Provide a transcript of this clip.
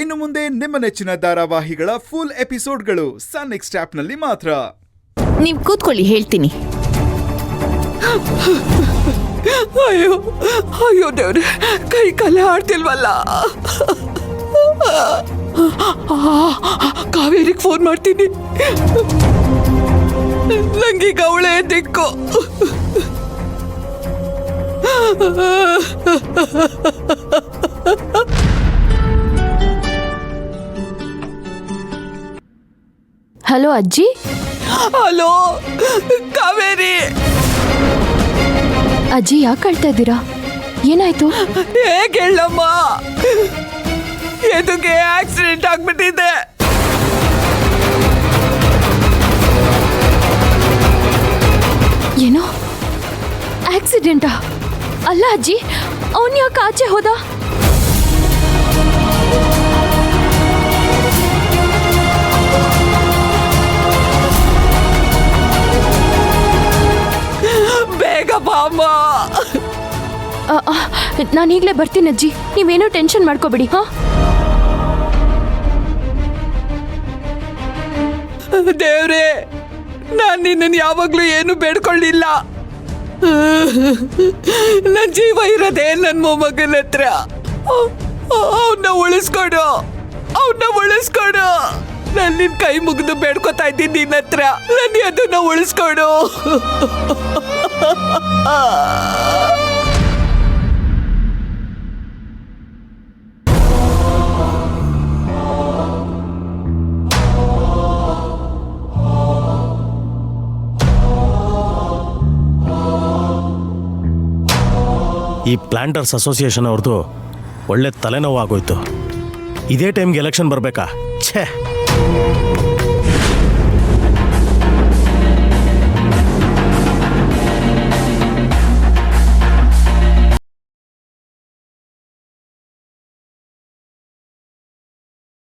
ಇನ್ನು ಮುಂದೆ ನಿಮ್ಮ ನೆಚ್ಚಿನ ಧಾರಾವಾಹಿಗಳ ಫುಲ್ ಎಪಿಸೋಡ್ಗಳು ಸನ್ ನೆಕ್ಸ್ಟ್ ಆಪ್ನಲ್ಲಿ ಮಾತ್ರ. ನೀವು ಕೂತ್ಕೊಳ್ಳಿ, ಹೇಳ್ತೀನಿ. ಅಯ್ಯೋ ಅಯ್ಯೋ ದೇವ್ರೆ, ಕೈ ಕಾಲೇ ಆಡ್ತಿಲ್ವಲ್ಲ. ಕಾವೇರಿಗೆ ಫೋನ್ ಮಾಡ್ತೀನಿ. ನಂಗೀಗ ಅವಳೇ ದಿಕ್ಕು. ಹಲೋ ಅಜ್ಜಿ. ಹಲೋ ಕಾವೇರಿ. ಅಜ್ಜಿ ಯಾಕೆ ಅಳ್ತಾ ಇದ್ದೀರಾ? ಏನಾಯ್ತು? ಹೇಗೆ ಹೇಳಮ್ಮ, ಎದುಗೆ ಆಕ್ಸಿಡೆಂಟ್ ಆಗ್ಬಿಟ್ಟಿದೆ. ಏನೋ ಆಕ್ಸಿಡೆಂಟಾ? ಅಲ್ಲ ಅಜ್ಜಿ, ಅವನ್ ಯಾಕೆ ಆಚೆ ಹೋದ? ಬೇಗ ಬಾಮ್ಮ. ನಾನು ಈಗಲೇ ಬರ್ತೀನಿ ಅಜ್ಜಿ, ನೀವೇನೋ ಟೆನ್ಷನ್ ಮಾಡ್ಕೋಬೇಡಿ. ಹಾ, ದೇವ್ರೆ, ನಾನು ನಿನ್ನನ್ನು ಯಾವಾಗ್ಲೂ ಏನು ಬೇಡ್ಕೊಳ್ಳಿಲ್ಲ. ನನ್ ಜೀವ ಇರೋದೇ ನನ್ನ ಮೊಮ್ಮಗನ ಹತ್ರ. ಅವನ್ನ ಉಳಿಸ್ಕೊಡು, ಅವನ್ನ ಉಳಿಸ್ಕೊಡು. ನಾನು ನಿನ್ ಕೈ ಮುಗಿದು ಬೇಡ್ಕೊತಾ ಇದ್ದೀನಿ ನಿನ್ನ ಹತ್ರ. ನನ್ನ ಅದನ್ನ ಉಳಿಸ್ಕೊಡು. ಈ ಪ್ಲಾಂಟರ್ಸ್ ಅಸೋಸಿಯೇಷನ್ ಅವ್ರದ್ದು ಒಳ್ಳೆ ತಲೆನೋವು ಆಗೋಯ್ತು. ಇದೇ ಟೈಮ್ಗೆ ಎಲೆಕ್ಷನ್ ಬರಬೇಕಾ? ಛೇ.